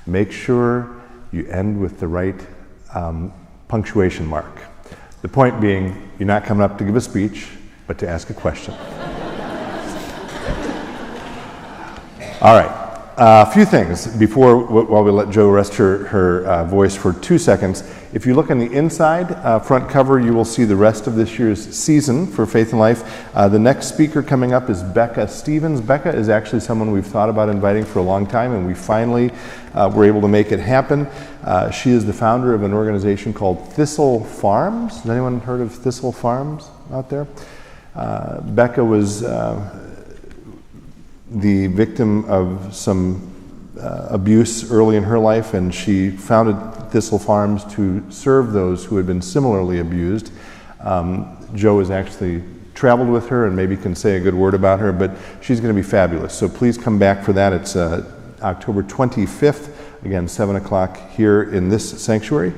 Speaker 1: make sure you end with the right punctuation mark. The point being, you're not coming up to give a speech, but to ask a question. All right. A few things while we let Jo rest her voice for 2 seconds. If you look on the inside front cover, you will see the rest of this year's season for Faith and Life. The next speaker coming up is Becca Stevens. Becca is actually someone we've thought about inviting for a long time, and we finally were able to make it happen. She is the founder of an organization called Thistle Farms. Has anyone heard of Thistle Farms out there? Becca was the victim of some abuse early in her life, and she founded Thistle Farms to serve those who had been similarly abused. Jo has actually traveled with her and maybe can say a good word about her, but she's going to be fabulous. So please come back for that. It's October 25th, again, 7 o'clock here in this sanctuary.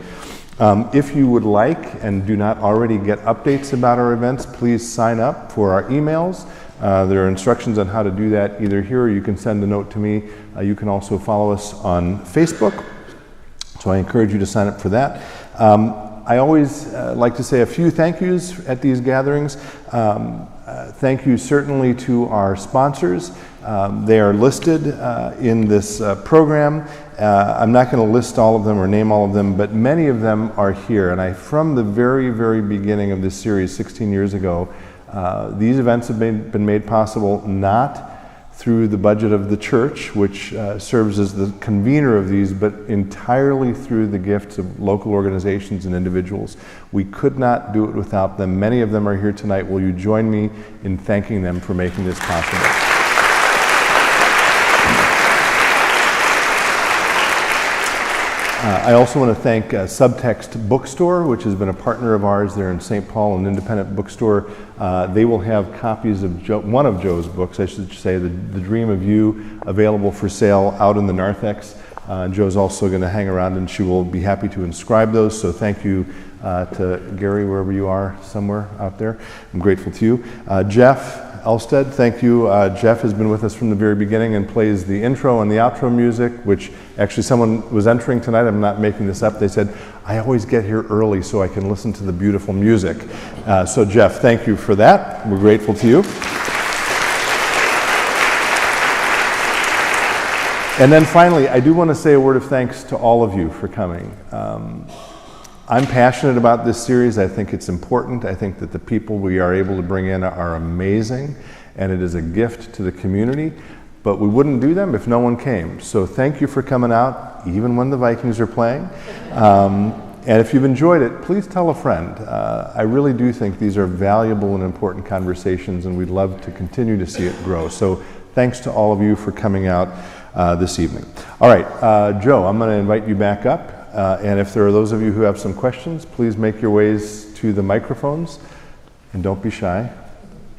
Speaker 1: If you would like and do not already get updates about our events, please sign up for our emails. There are instructions on how to do that either here, or you can send a note to me. You can also follow us on Facebook, so I encourage you to sign up for that. I always like to say a few thank yous at these gatherings. Thank you certainly to our sponsors. They are listed in this program. I'm not going to list all of them or name all of them, but many of them are here. And from the very, very beginning of this series 16 years ago, these events have been made possible not through the budget of the church, which serves as the convener of these, but entirely through the gifts of local organizations and individuals. We could not do it without them. Many of them are here tonight. Will you join me in thanking them for making this possible? I also want to thank Subtext Bookstore, which has been a partner of ours there in St. Paul, an independent bookstore. They will have copies of one of Jo's books, I should say, The Dream of You, available for sale out in the narthex. Jo's also going to hang around, and she will be happy to inscribe those. So thank you to Gary, wherever you are, somewhere out there. I'm grateful to you. Jeff Elstead, thank you. Jeff has been with us from the very beginning and plays the intro and the outro music, which actually someone was entering tonight. I'm not making this up. They said, I always get here early so I can listen to the beautiful music. So Jeff, thank you for that. We're grateful to you. And then finally, I do want to say a word of thanks to all of you for coming. I'm passionate about this series. I think it's important. I think that the people we are able to bring in are amazing, and it is a gift to the community. But we wouldn't do them if no one came. So thank you for coming out, even when the Vikings are playing. And if you've enjoyed it, please tell a friend. I really do think these are valuable and important conversations, and we'd love to continue to see it grow. So thanks to all of you for coming out this evening. All right, Jo, I'm going to invite you back up. And if there are those of you who have some questions, please make your ways to the microphones, and don't be shy.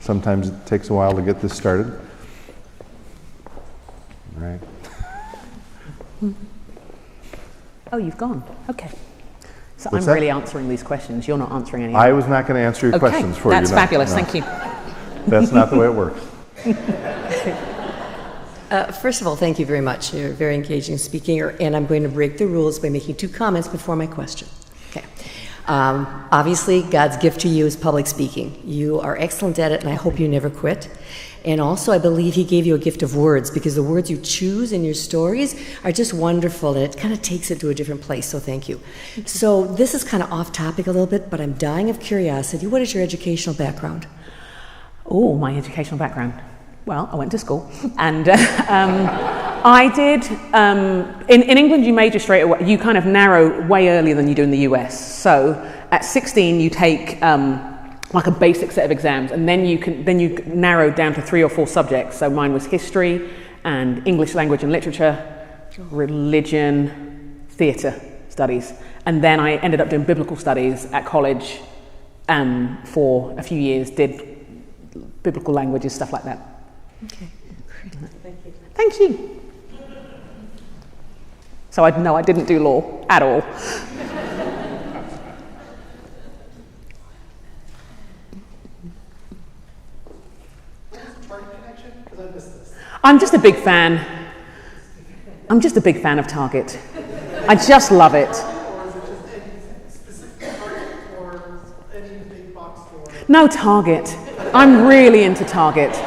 Speaker 1: Sometimes it takes a while to get this started. All right.
Speaker 2: Oh, you've gone. Okay. So
Speaker 1: What's
Speaker 2: I'm
Speaker 1: that?
Speaker 2: really answering these questions. You're not answering any.
Speaker 1: I was not going to answer your questions for you.
Speaker 2: That's fabulous. Thank you.
Speaker 1: That's not the way it works.
Speaker 3: First of all, thank you very much. You're a very engaging speaker, and I'm going to break the rules by making 2 comments before my question. Okay. Obviously, God's gift to you is public speaking. You are excellent at it, and I hope you never quit. And also, I believe He gave you a gift of words, because the words you choose in your stories are just wonderful, and it kind of takes it to a different place, so thank you. So this is kind of off topic a little bit, but I'm dying of curiosity. What is your educational background?
Speaker 2: Oh, my educational background. Well, I went to school, and I did, in England you major straight away, you kind of narrow way earlier than you do in the US. So at 16 you take like a basic set of exams, and then you narrow down to 3 or 4 subjects. So mine was history and English language and literature, religion, theatre studies, and then I ended up doing biblical studies at college for a few years, did biblical languages, stuff like that.
Speaker 3: Okay, great. Thank you.
Speaker 2: Thank you. So I didn't do law at all. I'm just a big fan of Target. I just love it.
Speaker 4: Or is it just any specific Target or any big box store?
Speaker 2: No, Target. I'm really into Target.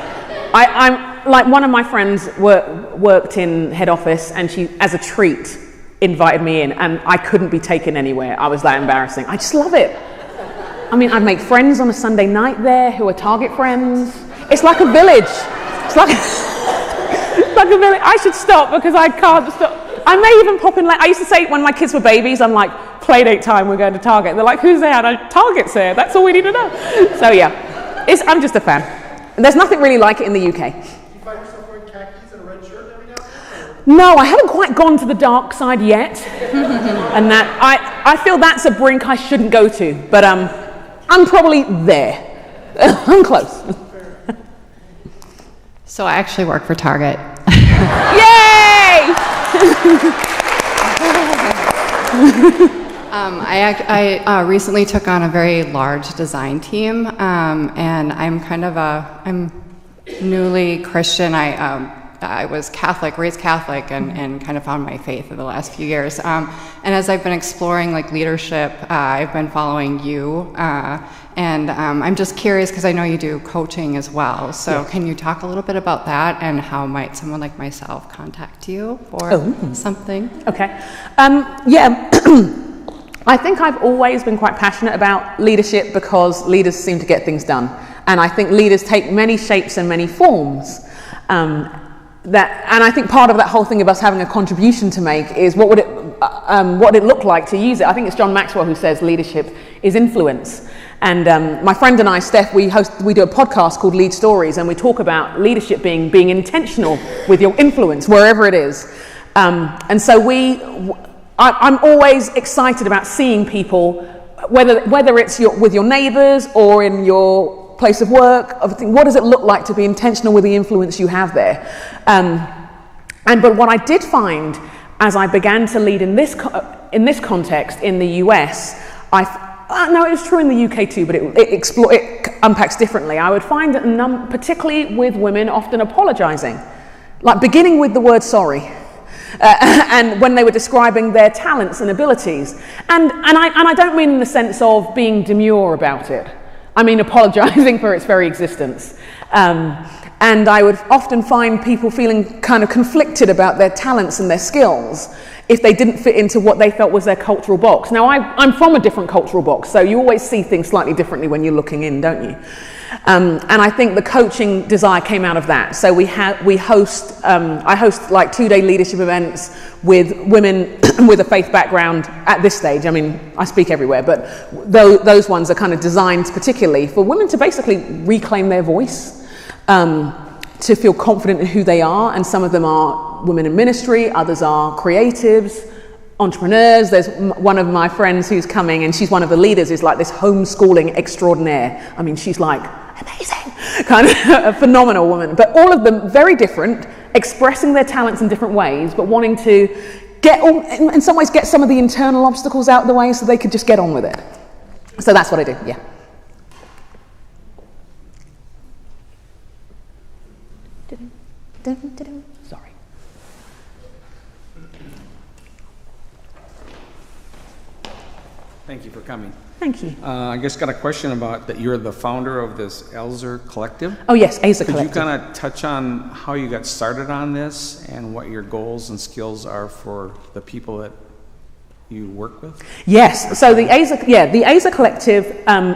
Speaker 2: I'm like, one of my friends worked in head office, and she, as a treat, invited me in, and I couldn't be taken anywhere. I was that embarrassing. I just love it. I mean, I'd make friends on a Sunday night there who are Target friends. It's like a village. It's like a village. I should stop because I can't stop. I may even pop in. Like, I used to say when my kids were babies, I'm like, play date time, we're going to Target. They're like, who's there? And I, Target's there. That's all we need to know. So yeah, I'm just a fan. And there's nothing really like it in the UK.
Speaker 4: Do you find yourself wearing khakis and a red shirt every now and then?
Speaker 2: No, I haven't quite gone to the dark side yet. And that I feel that's a brink I shouldn't go to. But I'm probably there. I'm close.
Speaker 5: So I actually work for Target.
Speaker 2: Yay!
Speaker 5: I recently took on a very large design team, and I'm newly Christian. I was Catholic, raised Catholic, and kind of found my faith in the last few years. And as I've been exploring like leadership, I've been following you, and I'm just curious because I know you do coaching as well. So yes. Can you talk a little bit about that, and how might someone like myself contact you for something?
Speaker 2: Okay. Yeah. I think I've always been quite passionate about leadership because leaders seem to get things done. And I think leaders take many shapes and many forms. And I think part of that whole thing of us having a contribution to make is what would it look like to use it? I think it's John Maxwell who says leadership is influence. And my friend and I, Steph, we do a podcast called Lead Stories, and we talk about leadership being intentional with your influence wherever it is. And so I'm always excited about seeing people, whether it's with your neighbours or in your place of work. What does it look like to be intentional with the influence you have there? But what I did find as I began to lead in this context in the US, no, it was true in the UK too, but it unpacks differently. I would find that particularly with women often apologising, like beginning with the word sorry. And when they were describing their talents and abilities. And I don't mean in the sense of being demure about it. I mean apologising for its very existence. And I would often find people feeling kind of conflicted about their talents and their skills if they didn't fit into what they felt was their cultural box. Now, I'm from a different cultural box, so you always see things slightly differently when you're looking in, don't you? And I think the coaching desire came out of that. So I host like 2-day leadership events with women with a faith background at this stage. I mean, I speak everywhere, but those ones are kind of designed particularly for women to basically reclaim their voice, to feel confident in who they are. And some of them are women in ministry, others are creatives, entrepreneurs. There's one of my friends who's coming, and she's one of the leaders, is like this homeschooling extraordinaire. I mean, she's like amazing, kind of a phenomenal woman, but all of them very different, expressing their talents in different ways, but wanting to in some ways get some of the internal obstacles out of the way so they could just get on with it. So that's what I do, yeah. Sorry.
Speaker 6: Thank you for coming.
Speaker 2: Thank you.
Speaker 6: I just got a question about that you're the founder of this Aza Collective.
Speaker 2: Oh yes, Aza Collective.
Speaker 6: Could you kind of touch on how you got started on this and what your goals and skills are for the people that you work with?
Speaker 2: Yes, so the Aza Collective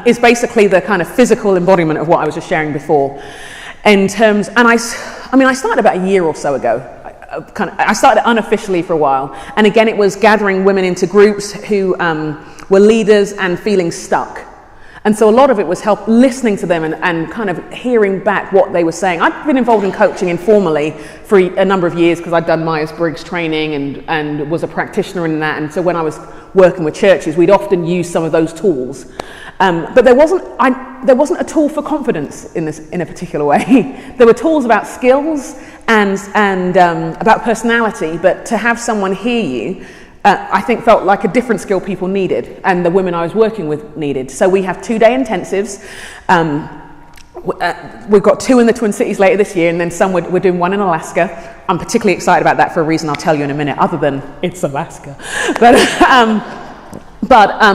Speaker 2: is basically the kind of physical embodiment of what I was just sharing before. In terms, and I started about a year or so ago. I started unofficially for a while, and again, it was gathering women into groups who were leaders and feeling stuck. And so a lot of it was listening to them and kind of hearing back what they were saying. I've been involved in coaching informally for a number of years because I'd done Myers-Briggs training and was a practitioner in that. And so when I was working with churches, we'd often use some of those tools. But there wasn't a tool for confidence in a particular way. There were tools about skills and about personality, but to have someone hear you, I think felt like a different skill people needed, and the women I was working with needed. So we have 2-day intensives. We've got 2 in the Twin Cities later this year, and then we're doing 1 in Alaska. I'm particularly excited about that for a reason I'll tell you in a minute, other than it's Alaska. But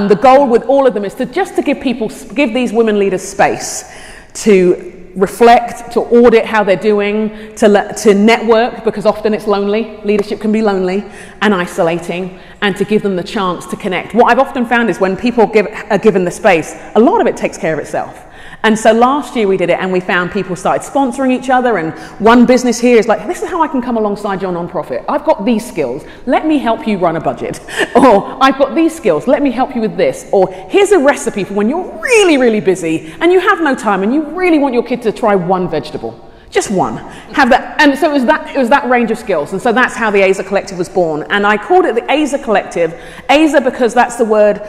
Speaker 2: the goal with all of them is to give these women leaders space to reflect, to audit how they're doing, to network, because often it's lonely. Leadership can be lonely and isolating, and to give them the chance to connect. What I've often found is when people are given the space, a lot of it takes care of itself. And so last year we did it, and we found people started sponsoring each other, and one business here is like, this is how I can come alongside your nonprofit. I've got these skills, let me help you run a budget. Or I've got these skills, let me help you with this. Or here's a recipe for when you're really, really busy and you have no time and you really want your kid to try one vegetable. Just one. Have that. And so it was that range of skills. And so that's how the Aza Collective was born. And I called it the Aza Collective. Aza because that's the word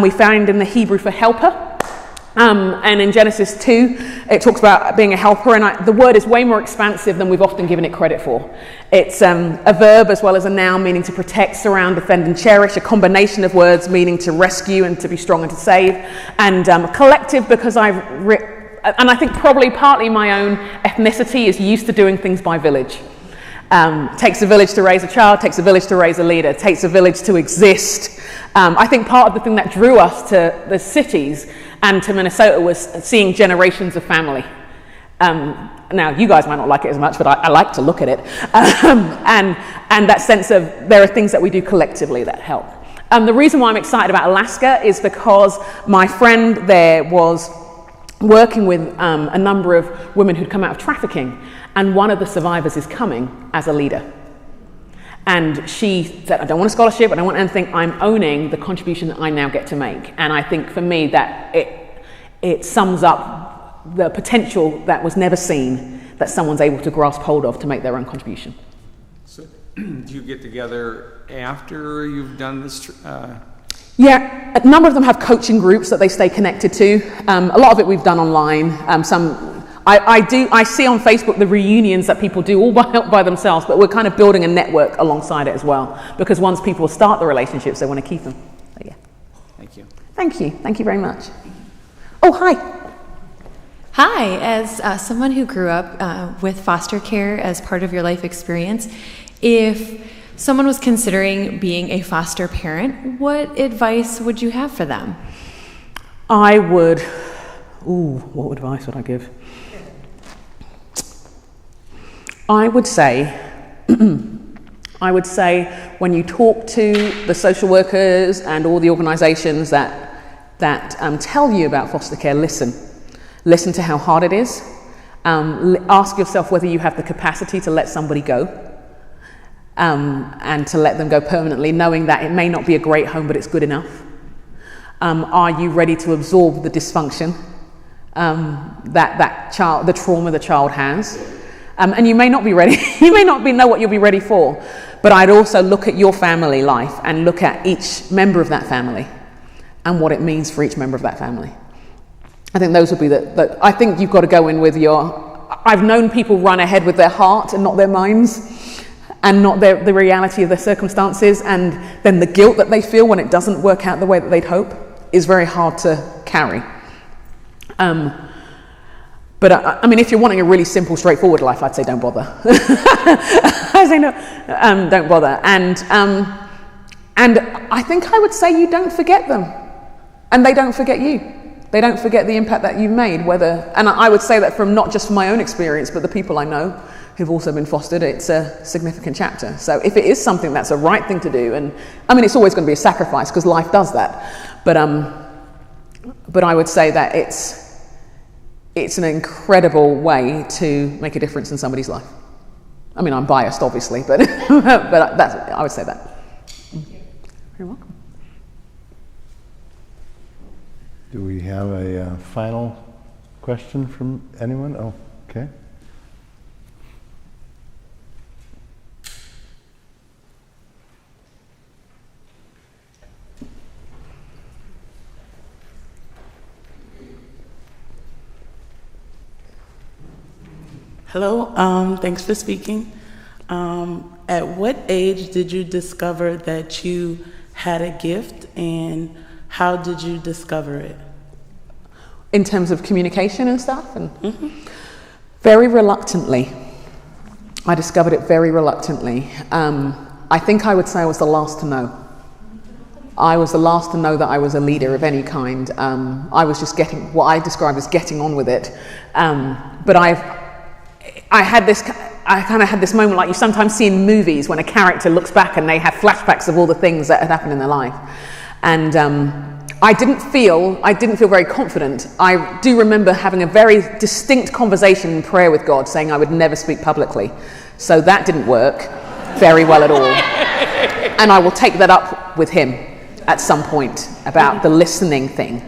Speaker 2: we found in the Hebrew for helper. And in Genesis 2, it talks about being a helper, and the word is way more expansive than we've often given it credit for. It's a verb as well as a noun, meaning to protect, surround, defend, and cherish, a combination of words meaning to rescue and to be strong and to save. And collective because and I think probably partly my own ethnicity is used to doing things by village. Takes a village to raise a child, takes a village to raise a leader, takes a village to exist. I think part of the thing that drew us to the cities and to Minnesota was seeing generations of family. Now, you guys might not like it as much, but I like to look at it. And that sense of there are things that we do collectively that help. The reason why I'm excited about Alaska is because my friend there was working with a number of women who'd come out of trafficking, and one of the survivors is coming as a leader. And she said, I don't want a scholarship, I don't want anything, I'm owning the contribution that I now get to make. And I think for me that it sums up the potential that was never seen that someone's able to grasp hold of to make their own contribution.
Speaker 6: So do you get together after you've done this?
Speaker 2: Yeah, a number of them have coaching groups that they stay connected to. A lot of it we've done online. I see on Facebook the reunions that people do all by themselves, but we're kind of building a network alongside it as well, because once people start the relationships, they want to keep them. So, yeah.
Speaker 6: Thank you.
Speaker 2: Thank you. Thank you very much. Oh, hi.
Speaker 7: Hi. As someone who grew up with foster care as part of your life experience, if someone was considering being a foster parent, what advice would you have for them?
Speaker 2: What advice would I give? I would say when you talk to the social workers and all the organisations that tell you about foster care, listen to how hard it is. Ask yourself whether you have the capacity to let somebody go, and to let them go permanently, knowing that it may not be a great home, but it's good enough. Are you ready to absorb the dysfunction the trauma the child has? And you may not be ready. You may not know what you'll be ready for. But I'd also look at your family life and look at each member of that family and what it means for each member of that family. I think those would be I think you've got to go in with I've known people run ahead with their heart and not their minds, and not the reality of their circumstances, and then the guilt that they feel when it doesn't work out the way that they'd hope is very hard to carry. But I mean, if you're wanting a really simple, straightforward life, I'd say don't bother. I say no, don't bother. And I think I would say you don't forget them. And they don't forget you. They don't forget the impact that you've made, and I would say that from not just from my own experience, but the people I know who've also been fostered, it's a significant chapter. So if it is something that's a right thing to do, and I mean, it's always going to be a sacrifice because life does that, but I would say that it's an incredible way to make a difference in somebody's life. I mean, I'm biased, obviously, but I would say that. You're welcome.
Speaker 1: Do we have a final question from anyone? Oh, okay.
Speaker 8: Hello, thanks for speaking. At what age did you discover that you had a gift, and how did you discover it?
Speaker 2: In terms of communication and stuff? Very reluctantly. I discovered it very reluctantly. I think I would say I was the last to know. I was the last to know that I was a leader of any kind. I was just getting, what I describe as getting on with it. But I kind of had this moment like you sometimes see in movies when a character looks back and they have flashbacks of all the things that had happened in their life. And I didn't feel very confident. I do remember having a very distinct conversation in prayer with God saying I would never speak publicly. So that didn't work very well at all. And I will take that up with him at some point about the listening thing.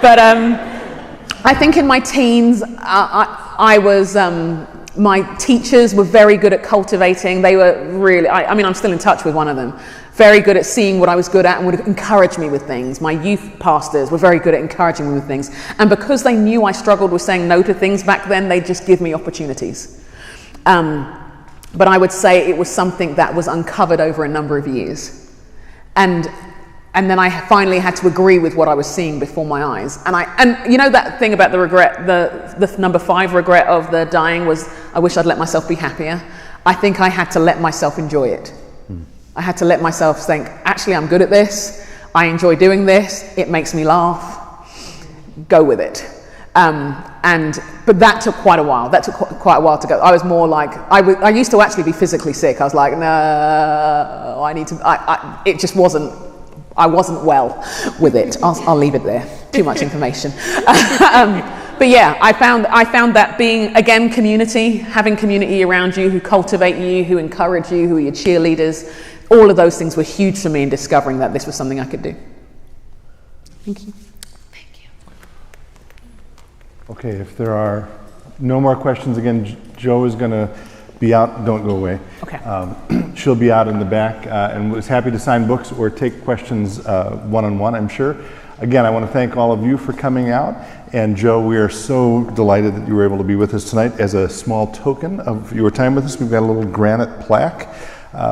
Speaker 2: But I think in my teens, my teachers were very good at cultivating. They were really, I'm still in touch with one of them. Very good at seeing what I was good at and would encourage me with things. My youth pastors were very good at encouraging me with things. And because they knew I struggled with saying no to things back then, they'd just give me opportunities. But I would say it was something that was uncovered over a number of years. And then I finally had to agree with what I was seeing before my eyes. And you know that thing about the regret, the number 5 regret of the dying was, I wish I'd let myself be happier. I think I had to let myself enjoy it. I had to let myself think, actually, I'm good at this. I enjoy doing this. It makes me laugh. Go with it. But that took quite a while. That took quite a while to go. I was more like, I used to actually be physically sick. I was like, no, it just wasn't, I wasn't well with it. I'll leave it there. Too much information. But yeah, I found that being, again, community, having community around you who cultivate you, who encourage you, who are your cheerleaders, all of those things were huge for me in discovering that this was something I could do. Thank you.
Speaker 3: Thank you.
Speaker 1: Okay, if there are no more questions, again, Jo is going to be out. Don't go away.
Speaker 2: Okay.
Speaker 1: She'll be out in the back and was happy to sign books or take questions one-on-one, I'm sure. Again, I want to thank all of you for coming out. And Jo, we are so delighted that you were able to be with us tonight. As a small token of your time with us, we've got a little granite plaque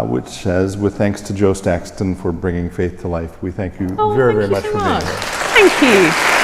Speaker 1: which says, with thanks to Jo Saxton for bringing faith to life. We thank you very, very much for being here.
Speaker 2: Thank you.